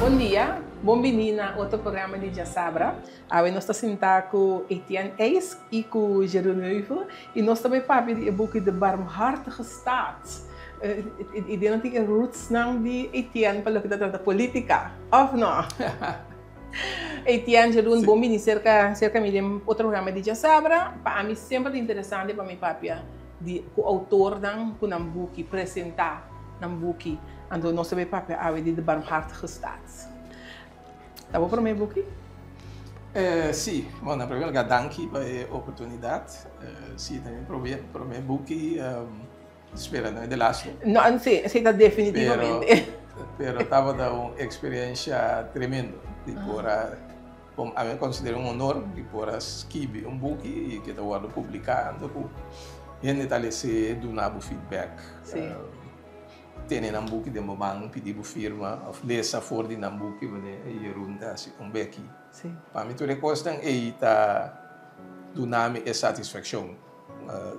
Bom dia, bem-vindo a outro programa de Jassabra. Hoje nós estamos sentados com Etienne Eis e com Jeroen e nós também falamos de boek De Barmhartige Staat. Ik denk dat ik een roots naam die Etienne para que trata política, of não? Etienne, Jeroen, bem-vindo cerca de outro programa de Jassabra. Para mim sempre interessante para mim papia de o autor dan com um boek apresentar um boek. Então nós também papia hoje de Barmhartige Staat. Tá bom para mim boek? Sim, bom, na primeira lugar, danke pela oportunidade. Sim, também para mim boek. Espera, não é de laço. Não, sim, está definitivamente. Pero estava dando uma experiência tremenda. Eu considero um honor de poder escrever um book e que está sendo publicado. E ele se dando feedback. Tenen um book de momento pedir firma of lezen voor die een boek wanneer je rond als een beetje. Para mim, tudo costa é do nome é satisfação.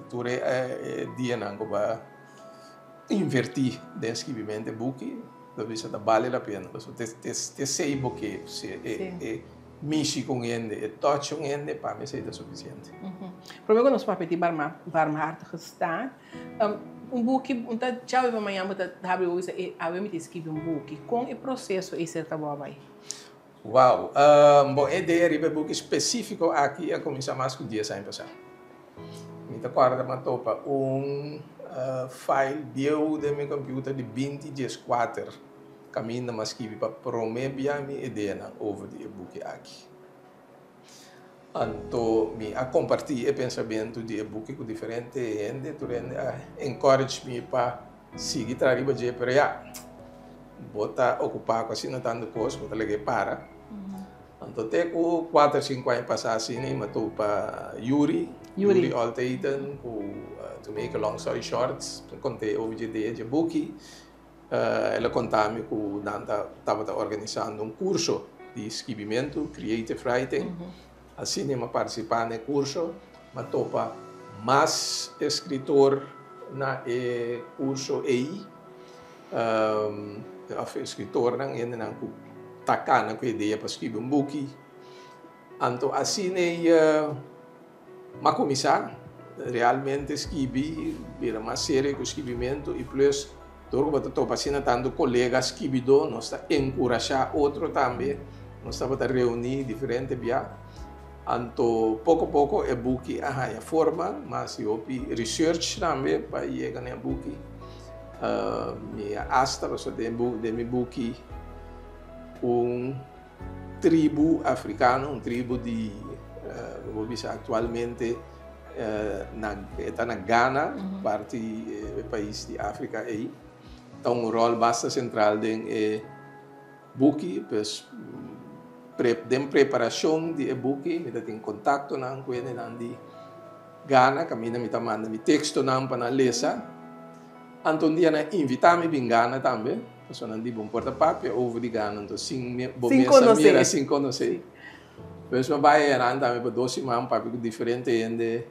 Tudo dia não como invertir desse escrevimento de book, talvez até vale a pena. Te sei porque se é mexer com ele, é touch com ele, para mim é suficiente. Para mim, quando nós falamos de Barmhartige Staat, boek, omdat jou van mij moet hebben we met escrever boek. Com o processo é cerca boa. Uau, bom, a ideia é book específico aqui a começar mais com dias ano passado. Me recordo que topa file deu de meu computador de 20 dias 4 caminho mas que para promover minha ideia over de book aqui. Então, a compartilhar o pensamento de e-book com diferente gente, encourage me para seguir trabalhando de para botar ocupar com assim não tanto coisa, botar legal para. Então, até com 4 5 anos passados assim, mas tô para Yuri Alteiden, to make a long story short, contei over de ideia de book. Ela contava-me que estava organizando curso de escrevimento, creative writing. Assim, eu participar no curso, mas topa mais escritor na curso aí, escritor não ainda não tacar com ideia para escrever book. Então assim mas começar realmente escrever, vira uma série de escrevimento e plus todo que topa assim tanto colegas escribidor, nós está encorajar outro também, nós estava a reunir diferentes via. Então, pouco a pouco, o book a forma, mas eu fiz research também para chegar no book. Minha asta, de meu book, tribo africano, tribo de, vou dizer, atualmente, está na Ghana, parte do país de África aí. Então, rol bastante central do book, de preparação de e-book, me tem contato com ele de Ghana, caminho me manda mi texto para ler. Então dia na invitar-me em Ghana também, pessoa não digo porta papel over de Ghana, então sem conhecer. Depois me vai errar também para 12 semanas papel diferente ainda.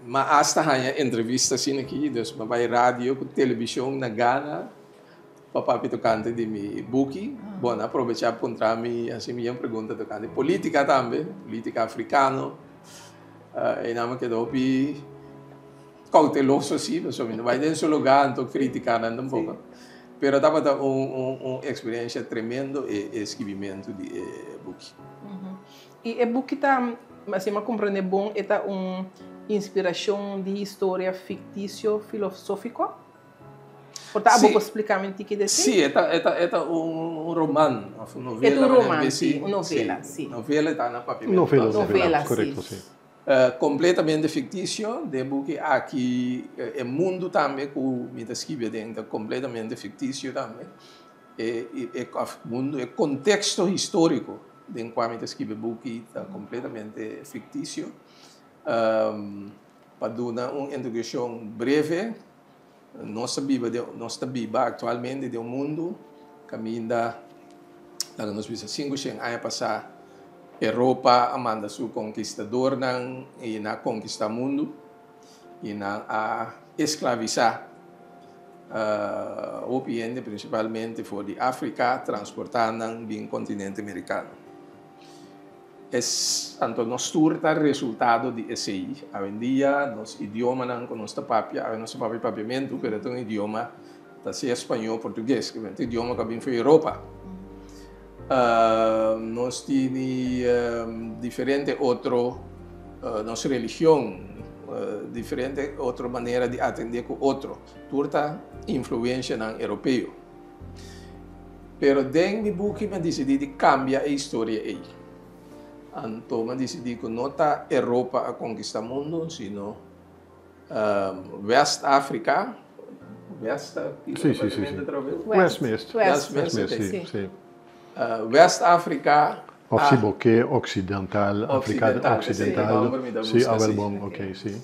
Mas hasta hanya entrevista assim aqui, dus me vai rádio com televisão na Ghana. Papai tocante de mi book, bom, aproveitar para encontrar-me, assim, minha pergunta tocante política também, política africana, e não me quedou bem cauteloso, assim, mas não vai dentro do lugar, então criticar um pouco. Mas estava uma experiência tremenda e escrevimento de book. E o book está, assim, me compreende bom, é uma inspiração de história fictício filosófico? Portanto, vou explicar o que é isso? Sim, é um romance, uma novela. É um romance, uma novela, sim. Novela está na papel. Novela, correto, sim. Completamente fictício, de que aqui é mundo também que me descreve dentro, completamente fictício também. Mundo é contexto histórico, de qual me descreve book está completamente fictício. Para dar uma introdução breve. Nós vivemos atualmente de um mundo caminha nos 5 anos passar Europa amanda su conquistador e na conquista mundo e na escravizar OPN principalmente voor de África, transportando bem continente americano. Tanto nós turta resultado de SI. Hoje em dia, nos idioma não com nossa papia, nosso papiamento, pero é um idioma da se espanhol, português, que é um idioma que vem para a Europa. Nós temos diferente outro, nossa religião, diferente outra maneira de atender com outro. Turta influência não europeu. Pero dentro do book me decidi de cambiar a história aí. Então, me decidi que não está a Europa a conquistar o mundo, sino West África. West África. Of si boque ocidental, África ocidental. Sí, bom, ok, sí.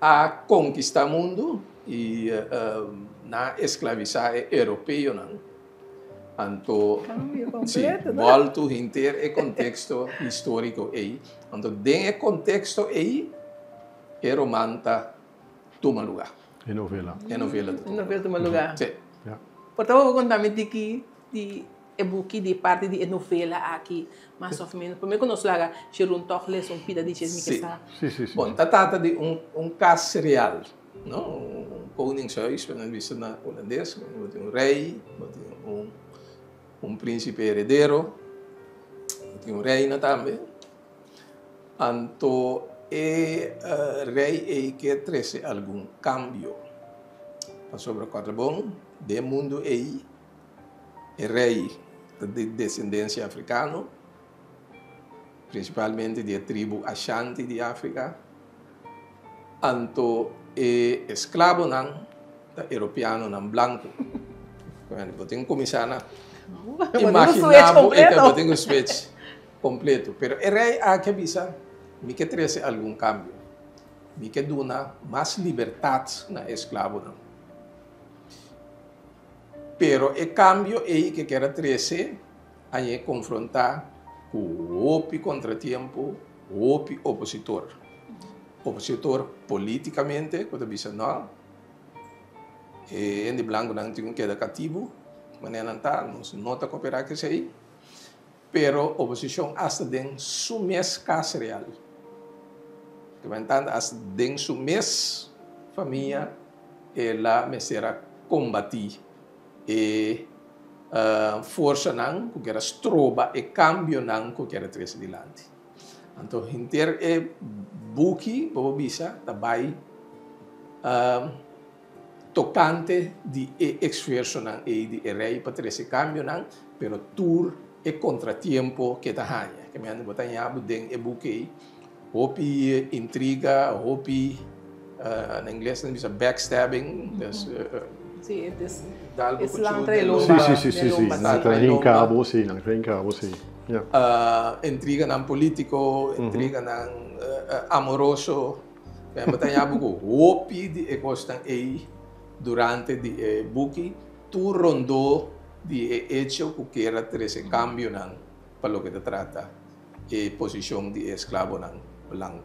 A conquistar o mundo e na escravizar europeu, não. Então, volto a ter o contexto histórico aí. Então, dentro do contexto aí, o romanta toma lugar. E novela. É novela. Toma lugar. Sim. Portanto, eu vou contar que é book de parte de novela aqui, mais ou menos. Primeiro que nós laga, chegou toch les pida de chesmi que está. Sim. Bom, trata de caso real, não? Koningshuis, we visto na holandês, rei, príncipe heredero, reina também. Então, rei quer trazer algum cambio. Sobre o bom, do mundo aí, rei de descendência africana, principalmente da tribo Ashanti de África. Então, escravo não, europeano não branco. Eu tenho que começar a imaginar que eu switch completo. Pero o rei aqui avisa, me quer trazer algum cambio. Me quer dar mais liberdade na escravo não. Pero o cambio aí que quer trazer, aí é confrontar com o outro contratempo, o outro opositor. Opositor politicamente, quando diz não, em branco não tem que quedar cativo, mas não está, não está cooperar com isso aí, pero oposição hasta dentro su mes casa real. Que vai entender hasta dentro su mes família, ela me será combatir e força não, que era stroba e cambio não, que era trazer adiante. Então, inter e buki, bobo bisa, tabay tocante de esforço não e de rei para trazer cambio não, pero tour e contratiempo que ta hanya, que me ando botando den e buki, hopi intriga, hopi em inglês não bisa backstabbing, sim, es la entrelomba. Sí. Rincabo, sí. Intriga ng politiko, intriga ng amoroso. Kaya matayabo ko, wopi di ekostang durante di buki, tu rondo di hecho que era trece cambio ng palo que te trata posición di esclavo ng blanco.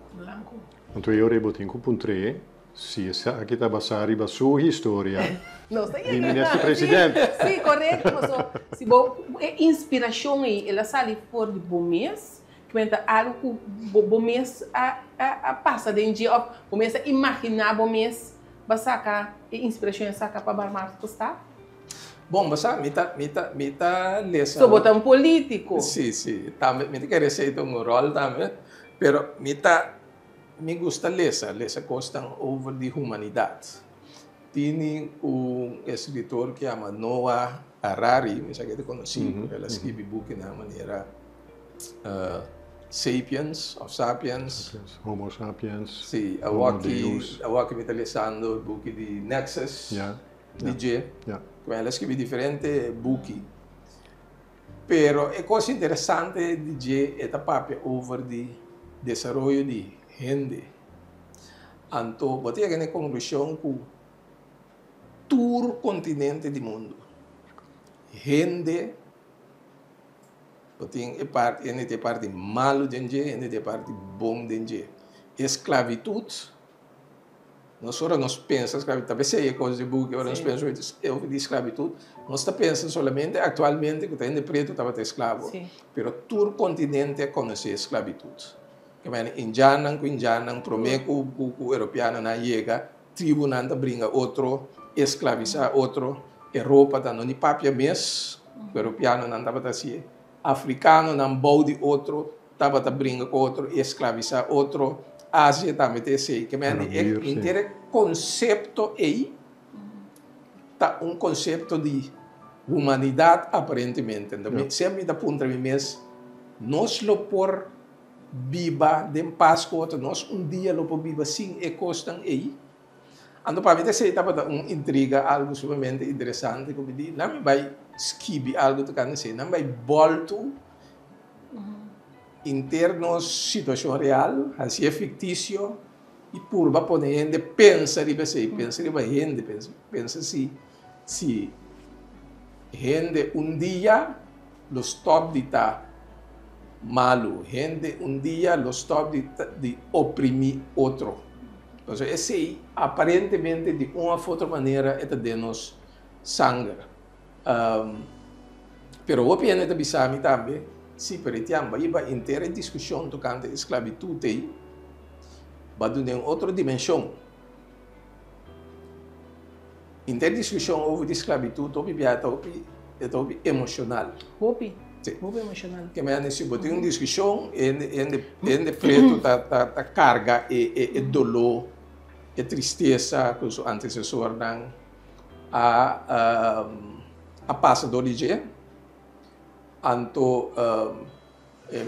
Então eu rebotin com puntre, se essa aqui tá basari ba sua história. Di ministro presidente. Sim, correto. Se é inspiração aí, ela sai fora de bom mês, que menta algo bom mês a passa de dia, bom mês a imaginar bom mês, basaka inspiração saca para barmar está. Bom, basta mita lesa. So botam político. Sim. Também mita quer receber um rol também, pero me gusta lesa costan over de humanidade. Tiene escritor que chama Noah Harari, me sabe que conheci, ela escreve book na maneira Sapiens, Homo Sapiens. Sim, a me está lendo o book de Nexus, de G. Ela escreve diferente book. Pero a coisa interessante de G é a papel over de desenvolvimento de gente. Então, vou ter que ter conclusão que todo continente do mundo, gente, tem parte malo de gente, tem parte bom de gente. Esclavitud Nós ora nós pensamos, talvez seja coisa de book, agora nós pensamos de esclavitud, nós está pensando solamente atualmente que tem de preto estava escravo, pero todo o continente conhece esclavitud. Que men in Janang, promeco o europeano na chega, tribo nanda brinca outro, escravizar outro, Europa tá no ni papia mes, o europeano não estava assim, africano não bode outro, estava tá brinca com outro, escravizar outro, Ásia também tem assim, que men inteiro conceito aí, tá conceito de humanidade aparentemente, então sempre da ponta de mês, nós lo por viva de paz com outro, nós dia lo por viva sem e costam aí. Então, para mim, essa etapa uma intriga, algo sumamente interessante, como diz, não me vai esquivar algo que eu sei, não vai volto internos situação real, assim é fictício, e por vai poder gente pensa de você, pensa de gente, pensa se gente dia los top de tá malo, gente dia los top de oprimir outro. Então, esse aí, aparentemente, de uma ou outra maneira, é de nos sangue. Pero o piano de Bissami também, se peritiam, vai inteira discussão tocante a esclavitud aí, vai ter outra dimensão. Inteira discussão sobre esclavitud, é emocional. Hopi emocional. Que me se botar uma discussão, é preto da carga e dolor, e tristeza que os antecessores dan a passador de dia. Anto,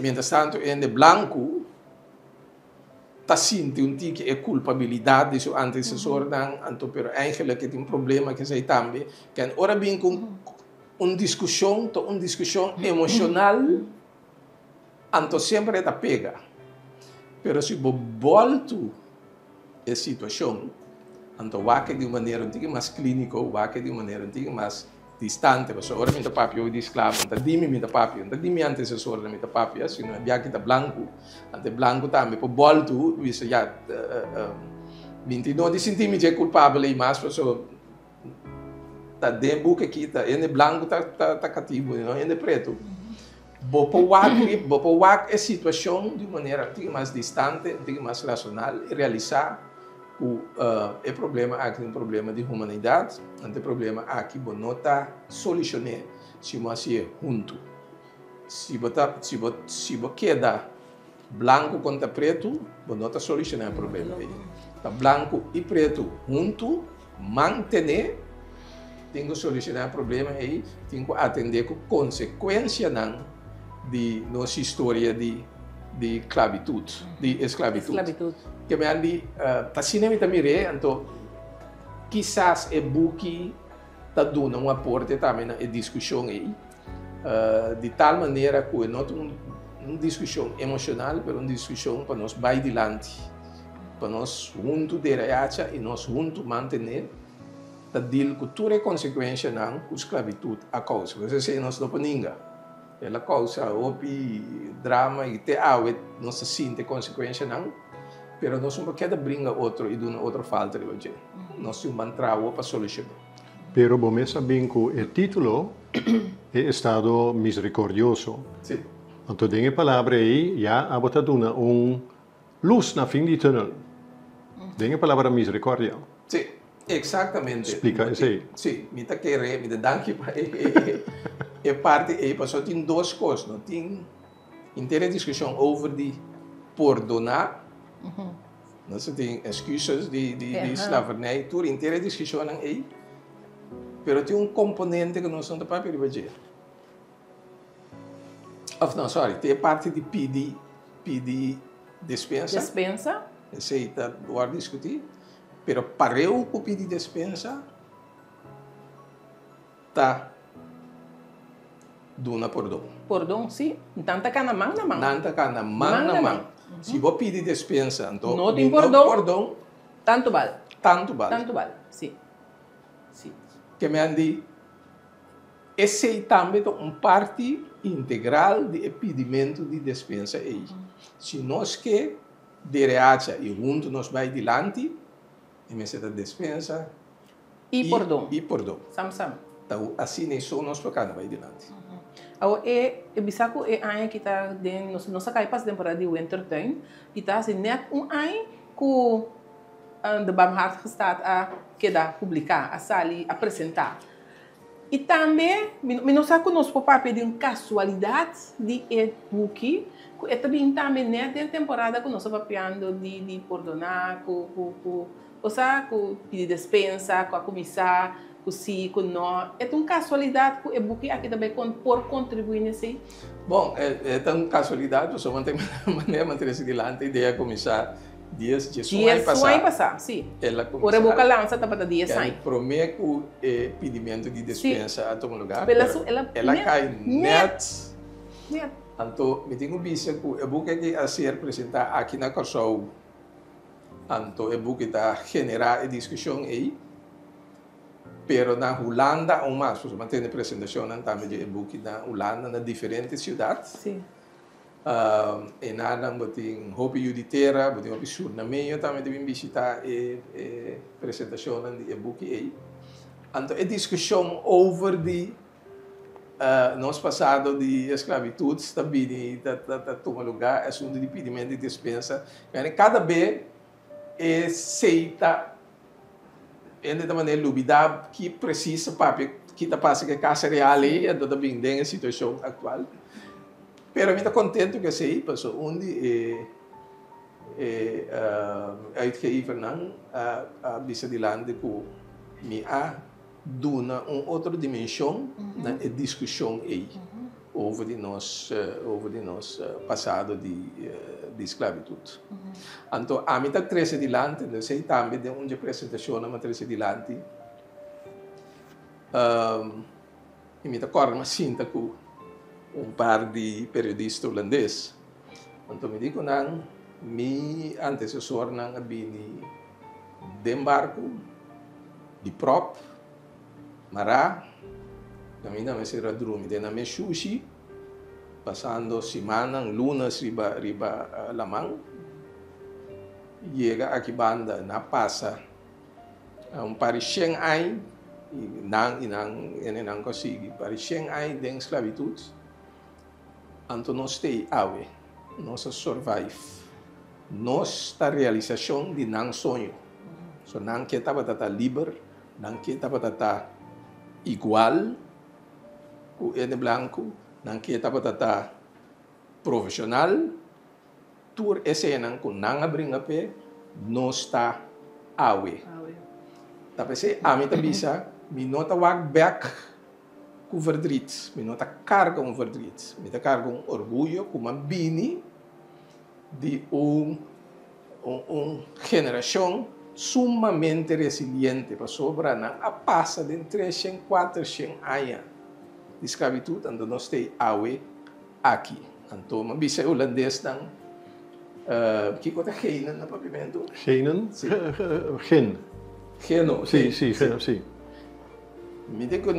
mientras tanto, em branco, está sentindo que é culpabilidade de seu antecessor dan, anto, pero eigenlijk tem problema que sei também, que ora bem com uma discussão emocional, anto sempre está pega. Pero se volto a situação, então vai de uma maneira um pouco mais clínica, vai de uma maneira um pouco mais distante. Porque agora minha papi eu escravo, então dime minha papi, então dime antecessor da minha papi, assim não é que está branco, ante branco também, por volto, isso já 29 centímetros é culpável e mais, porque tá de boca aqui, tá em branco tá cativo, não é preto. Bopoak é situação de maneira um pouco mais distante, um pouco mais racional e realizar o problema aqui, um problema de humanidade, um problema aqui, não está solucionado se nós é junto. Se você queda branco contra preto, não está solucionando o problema. Tá branco e preto junto, manter, tem que solucionar o problema aí, tem que atender com consequência de nossa história de esclavitud, Que me andi, cinema também então, quizás é book tá dando um aporte também na discussão aí, de tal maneira que não uma discussão emocional, mas uma discussão para nós vai adiante, para nós juntos derechar e nós juntos manter tá deal com toda a consequência na esclavitud a causa. Você nós não ninguém. Ela causa drama e não se sente consequência não, pero nós não quer brincar outro e dar outra falta de hoje. Nós temos mantrago para solucionar. Pero bom sabem que o título é Estado Misericordioso. Sim. Então, tem a palavra aí, já há botado luz na fim do túnel. Tem a palavra misericórdia. Sim, exatamente. Explica isso aí. Sim, me danke é parte aí, passou tem duas coisas, não tem inteira discussão over de perdonar, não se tem excusas de esclavernij, tudo inteira discussão aí, pero tem componente que nós não está para fazer. Tem parte de pedir dispensa. Esse aí está a discutir, pero para eu pedir dispensa, tá duna perdão, sim. Tanta cana mão na mão. Tanta cana mão na mão. Se você pedir dispensa, então não tem perdão. Tanto vale. Sim. Que me andi, esse também é uma parte integral do pedimento de dispensa aí. Se nós que derecha e junto nós vai adiante, e me seta despensa E perdão. e perdão. Sam. Então, assim nem só nós pecados vai adiante. Agora, bisaco é ano que está dentro, nossa cai para a temporada de winter time, e está assim, net ano que de barmhartige staat a queda publicar, a sair, apresentar. E também, não sei conosco o papel de uma casualidade de e-book, que também net em temporada que nós papiando de perdonar, com pedir dispensa, com a comissar, com si, com nós. É uma casualidade que o e-book aqui também por contribuir nesse. Bom, é tão casualidade, só mantém maneira manter-se dilante, a ideia começar dias de sonho passar, sim. Ela o reboca lança tá para dias sai. Promete o pedimento de dispensa a todo lugar. Ela cai net. Então, me tenho visto que o book que a ser apresentado aqui na Corsou. Então, o book está generar a discussão aí. Pero na Holanda, ou mais, você mantém a apresentação também de book na Holanda, na diferentes cidades. Sim. E nada, botem roupa juditeira, botem roupa sur na meio, também devem visitar a apresentação de e-book aí. Então, a discussão over de nosso passado de esclavitud também toma lugar, assunto de pedimento de dispensa. Cada vez aceita de maneira lúbida que precisa para que passa que a casa real é também tem a situação atual. Pero eu estou contente que sei, passou onde uitgever não a bisa de lande que me a dona uma outra dimensão na discussão aí over de nós passado de esclavitud. Então a mim está treze de lande, eu sei também de onde apresentação na treze de lande. E me está correndo uma cinta com par de periodistas holandeses. Então, me digo, meu antecessor não abini de barco, de prop, mará, kami na mesira drumi, de na me sushi, passando semana, lunas, riba lamang, chega aqui banda, na passa, para Shanghai, não consegui, para Shanghai, de esclavitud. Então, nós temos awe, nós survive, nossa realização de não sonho. So, não que estava livre, não que estava igual com o branco, não que estava profissional, tudo esse ano com não abrir a pé, nós está awe. Tapi a mim também me nota walk back com verdriet, me nota carga com verdriet, me nota carga com orgulho, com uma bini de geração sumamente resiliente para sobrar a passa de 300, 400 anos de escravidão, então nós temos awe aqui. Então, uma bisa holandês não, que coisa Genen na pavimento? Genen? Gen. Geno. Sim, sim. Me digo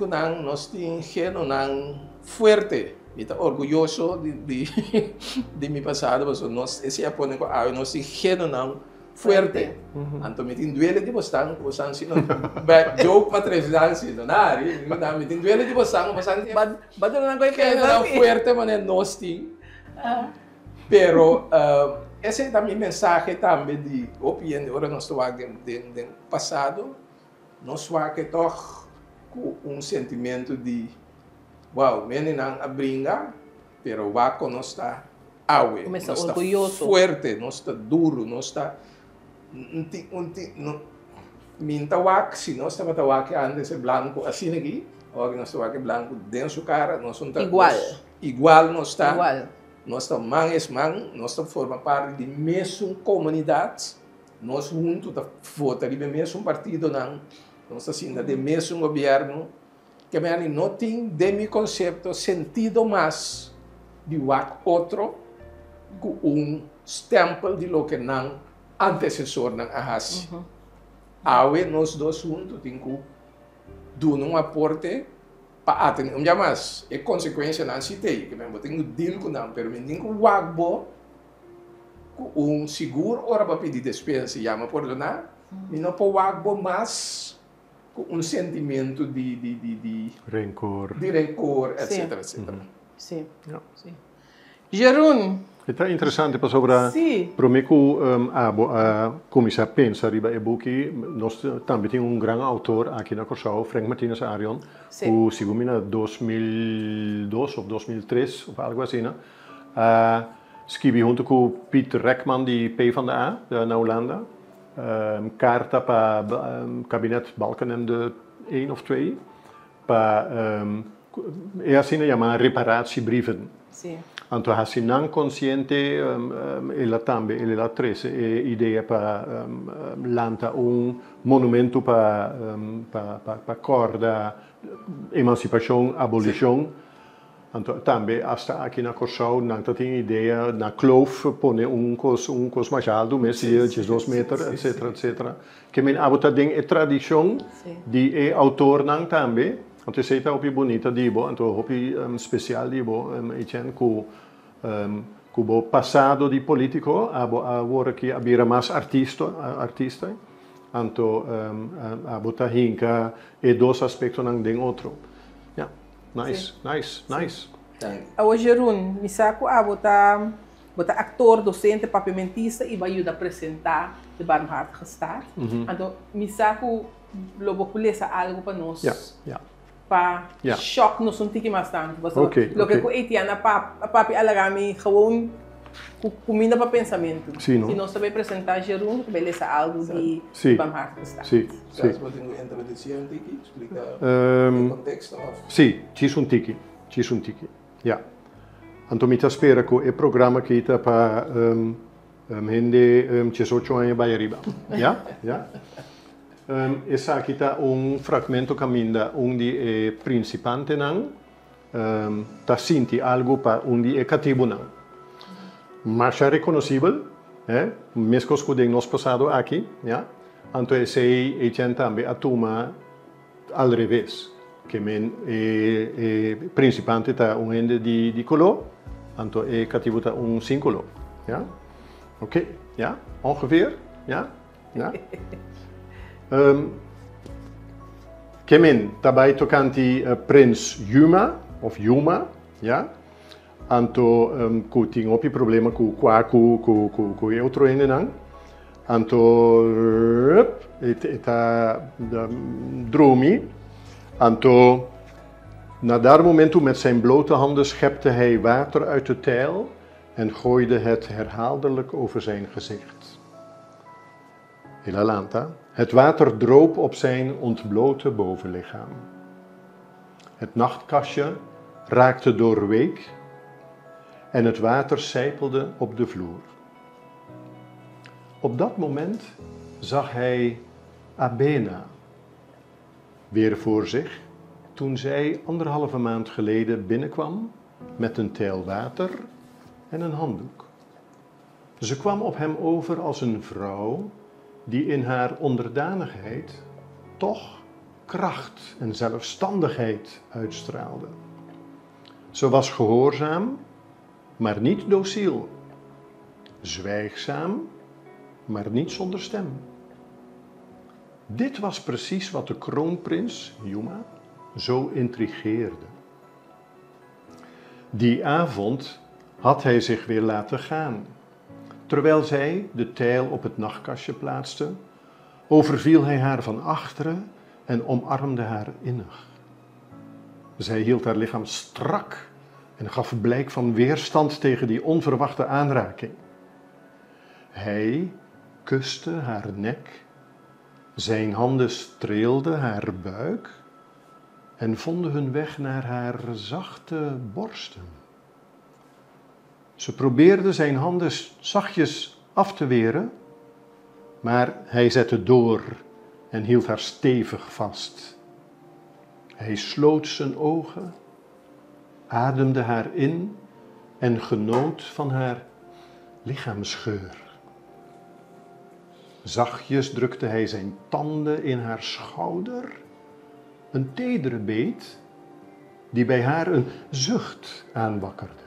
não, nós temos Geno não forte. Eu estou orgulhoso de meu passado, mas nós esse japonês nós temos Geno não forte. Então me tem duelo de bastante, bastante não. Joke matricial não, não, me tem duelo de bastante. Bato não coisa Geno não forte, mas nós temos. Pero esse é também mensagem também de opinião, agora nós estamos de passado, nós estamos com sentimento de wow, menina a brinca, pero o vaco não está awe, não está forte, não está duro, não está minta wak, se nós estamos a wak antes é branco assim aqui, agora nós estamos branco dentro da cara, nós não está igual não está. Igual. Nós estamos nós estamos formando parte de mesma comunidade, nós juntos votamos de mesmo partido, nós estamos assim, de mesmo governo, que não tem de meu conceito sentido mais de outro com stempel de lo que não antecessor não arrase. Awe nós dois juntos temos que dar um aporte para atender, mais é consequência não se tem, que mesmo tenho deal com não, pero tenho que wagbo com seguro ora para pedir dispensa, chama por lá, E não pode algo mais com um sentimento de Rencor. etc, etc. Sim. Ja. Sim. Jeroen. Itu interessante para sobre Sim. para mim a começar a pensar riba e buki nós também tem grande autor aqui na Corsau, Frank Martinez Arion, Sim. o sigumina 2002 of 2003 of algo assim, né? Escrevi junto com Piet Rekman die P van de A na Holanda, carta para kabinet Balkenende 1 of 2, para é assim chama reparatiebrieven. Sim. Anto hasi non consciente ela tambe ela trece idea para lanta un monumento para corda emancipação abolição anto tambe hasta aqui na Corsau não tem ideia na kloof pone un cos machado messi de 2 meter etc etc que men abota ding e tradição di e autor não tambe anto sei tá opi bonita dibo anto opi special dibo etienne cubo passado di politico agora que abira mais artista anto abota hinka e dos aspectos nang ding outro ja nice. O Jeroen, misaku bota actor, docente, papimentista e vai ajudar a apresentar de Barmhartige Staat. Então, misaku lobo kulesa algo para nós. Ja. Pa shock nos um tiki mais tanto. Okay. Lo que com Etiana papi alagami gewoon comida para pensamento. Sim, não? Se nós também apresentar Jeroen, beleza algo de Barmhartige Staat. Sim. Você pode introduzir um tiki, explicar o contexto? Sim, ci un tiki. Ja. Anto mi spera ko e programma che ita pa hende ci socio in Bayeriba. Ja? Essa kita un fragmento caminda undi e principante nang ta sinti algo pa undi e cativo nang. Mas é reconhecível, mesmo com o nosso passado aqui, ja? Anto sei e também a turma al revés, que men e principante ta un ende di color, anto e cativo ta un singolo, ja? Oké, ja, ongeveer, ja. Kemen, daarbij tocanti Prins Yuma, of Yuma, ja. Anto ku ting opi problema ku kwaku ku outro ene nang. Anto eta dromi. Anto na dat moment met zijn blote handen schepte hij water uit de teil en gooide het herhaaldelijk over zijn gezicht. Hela lanta. Het water droop op zijn ontblote bovenlichaam. Het nachtkastje raakte doorweek en het water sijpelde op de vloer. Op dat moment zag hij Abena weer voor zich toen zij 1,5 maand geleden binnenkwam met een teil water en een handdoek. Ze kwam op hem over als een vrouw die in haar onderdanigheid toch kracht en zelfstandigheid uitstraalde. Ze was gehoorzaam, maar niet dociel. Zwijgzaam, maar niet zonder stem. Dit was precies wat de kroonprins, Yuma, zo intrigeerde. Die avond had hij zich weer laten gaan. Terwijl zij de teil op het nachtkastje plaatste, overviel hij haar van achteren en omarmde haar innig. Zij hield haar lichaam strak en gaf blijk van weerstand tegen die onverwachte aanraking. Hij kuste haar nek, zijn handen streelden haar buik en vonden hun weg naar haar zachte borsten. Ze probeerde zijn handen zachtjes af te weren, maar hij zette door en hield haar stevig vast. Hij sloot zijn ogen, ademde haar in en genoot van haar lichaamsgeur. Zachtjes drukte hij zijn tanden in haar schouder, een tedere beet die bij haar een zucht aanwakkerde.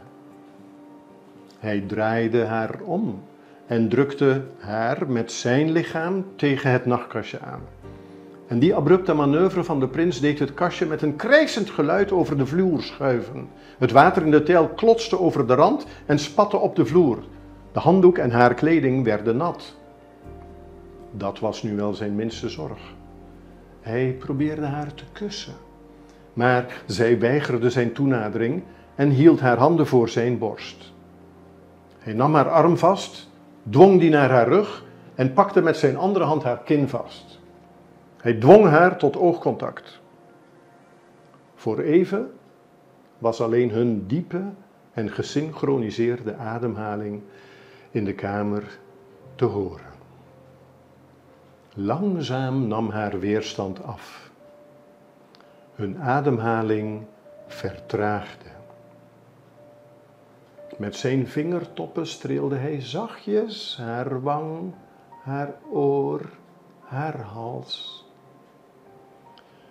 Hij draaide haar om en drukte haar met zijn lichaam tegen het nachtkastje aan. En die abrupte manoeuvre van de prins deed het kastje met een krijsend geluid over de vloer schuiven. Het water in de teil klotste over de rand en spatte op de vloer. De handdoek en haar kleding werden nat. Dat was nu wel zijn minste zorg. Hij probeerde haar te kussen. Maar zij weigerde zijn toenadering en hield haar handen voor zijn borst. Hij nam haar arm vast, dwong die naar haar rug en pakte met zijn andere hand haar kin vast. Hij dwong haar tot oogcontact. Voor even was alleen hun diepe en gesynchroniseerde ademhaling in de kamer te horen. Langzaam nam haar weerstand af. Hun ademhaling vertraagde. Met zijn vingertoppen streelde hij zachtjes haar wang, haar oor, haar hals.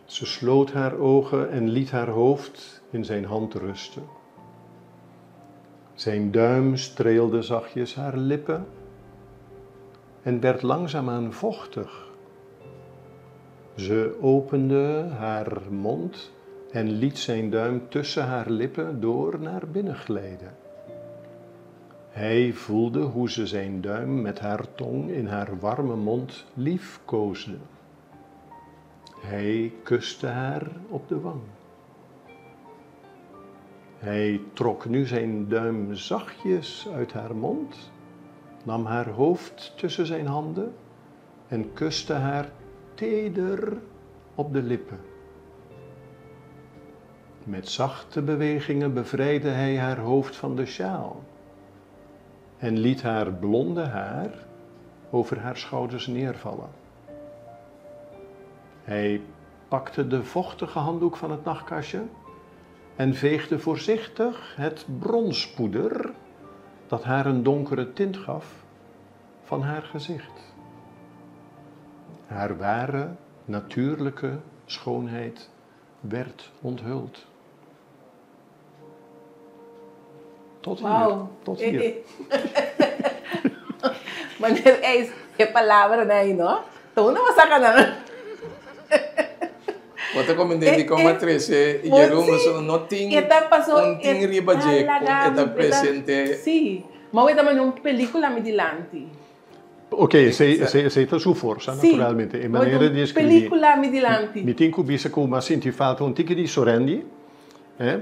Ze sloot haar ogen en liet haar hoofd in zijn hand rusten. Zijn duim streelde zachtjes haar lippen en werd langzaamaan vochtig. Ze opende haar mond en liet zijn duim tussen haar lippen door naar binnen glijden. Hij voelde hoe ze zijn duim met haar tong in haar warme mond liefkoosde. Hij kuste haar op de wang. Hij trok nu zijn duim zachtjes uit haar mond, nam haar hoofd tussen zijn handen en kuste haar teder op de lippen. Met zachte bewegingen bevrijdde hij haar hoofd van de sjaal en liet haar blonde haar over haar schouders neervallen. Hij pakte de vochtige handdoek van het nachtkastje en veegde voorzichtig het bronspoeder, dat haar een donkere tint gaf, van haar gezicht. Haar ware, natuurlijke schoonheid werd onthuld. Tot hier. Wow. Tot hier. Meneer Eis, je palabra na yun, no? Ito na masaka na. Wat ik kom die como 13 y Jeroen so nothing un ting riba je eta presente. Sì, ma vuoi dammi un pellicola Midilanti. Ok, sei su forza, Sì, naturalmente. In maniera di scrivere. pellicola Midilanti. Mi tinco bisa come senti fatto un tic di Sorendi.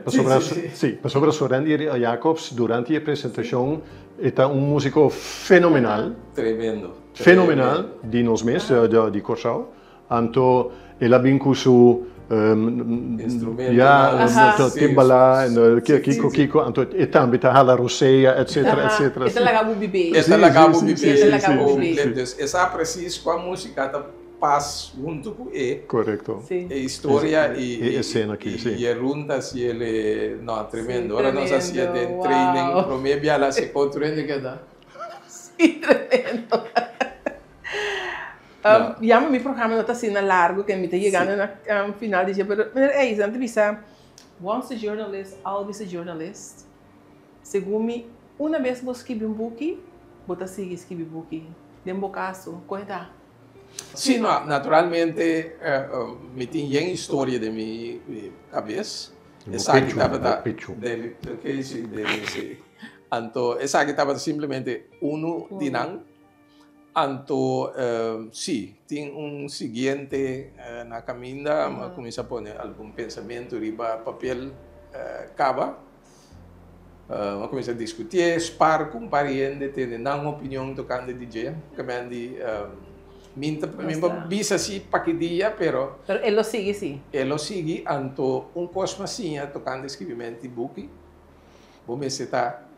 Sopra Sorendi Jacobs durante la presentazione è un musico fenomenal. Tremendo. Fenomenal, di nos mes, di Corsau. Anto el abinku su instrumento. Ja, timbala en kiko, anto etambi hala roseia, etc. Esta la gabu bibe. Esta la gabu Sim, bibe. Dus essa preciso com a música tá paz junto com Correcto. Sì. História e escena aqui, sim. E rundas e ele não tremendo. Sì, Ora nós hacía de wow. training, pro me via la se training que dá. Sì, tremendo. Ja, maar mijn programma is assim largo, que me está chegando no final do dia. Mas é isso, entrevista. Once a journalist, always a journalist. Segundo me, uma vez você escreve book, você sigue escrever book. De caso, correta. Sim, naturalmente, me tinha uma história de minha cabeça. Essa que estava dele, então, essa que estava simplesmente dinang. Anto, sim, tem seguinte na caminha, mas começa a pôr algum pensamento riba papel cava, mas começa a discutir, spar com pariente, ter uma opinião tocando DJ, que me andi, minta bisa si paquidia, pero ele lo sigue, sim. Ele lo sigue, anto cosmacinha tocando escrevimento de book, vamos estar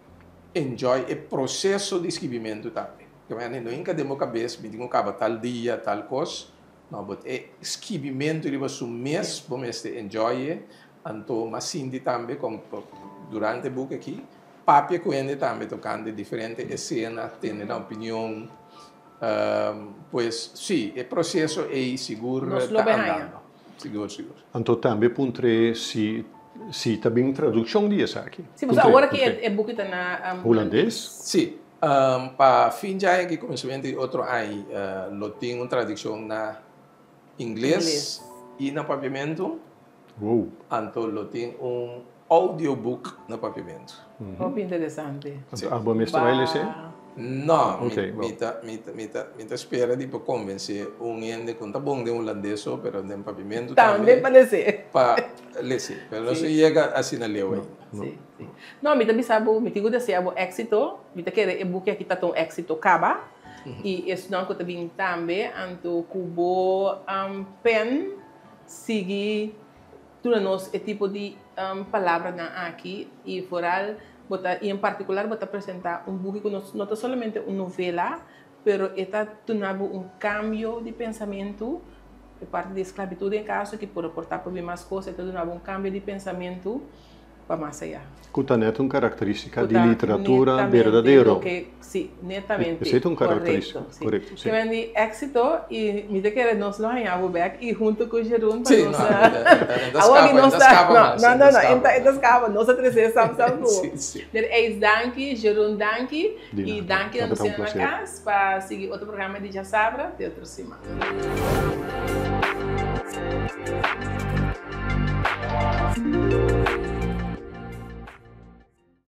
enjoy o processo de escrevimento também. Que não inca de minha cabeça, me digo tal dia, tal coisa, não, mas é escrevimento de você mês, vamos enjoy, anto mas sim também como durante o book aqui, papia com ele também tocando diferentes cenas, tendo uma opinião, pois sim, o processo é seguro, está andando, seguro. Anto também puntre si também tradução de essa aqui. Sim, mas agora que é book está na holandês? Sim. Para fim de ano que começamento de outro ano, lo tem uma tradução na inglês e na papiamento. Wow. Então, lo tem audiobook na papiamento. Muito interessante. Albo mestre vai ler? Não, Ok, me espera de convencer gente que está bom de holandês, mas de papiamento também pode ser. Para ler, mas não chega assim na lei. Sim, sim. Não, me também sabe, me digo desse abo éxito, me tá querer e book aqui tá tão éxito acaba. E isso não que também também, anto cubo pen seguir tudo nós é tipo de palavra na aqui e foral e em particular vou apresentar book que não é somente uma novela, pero está tunando cambio de pensamento de parte da esclavitud em caso que por aportar por mais coisas, está tunando cambio de pensamento para mais allá. Cutanet una característica di literatura verdadero. Sí, netamente. Es una característica, correcto. Sí. Que de éxito y mira que nos lo hallamos back y junto con Jerón para nos nos atravessamos sí. É danke, Jerón danke e danke a nos na casa para seguir outro programa de Jazabra de outra semana.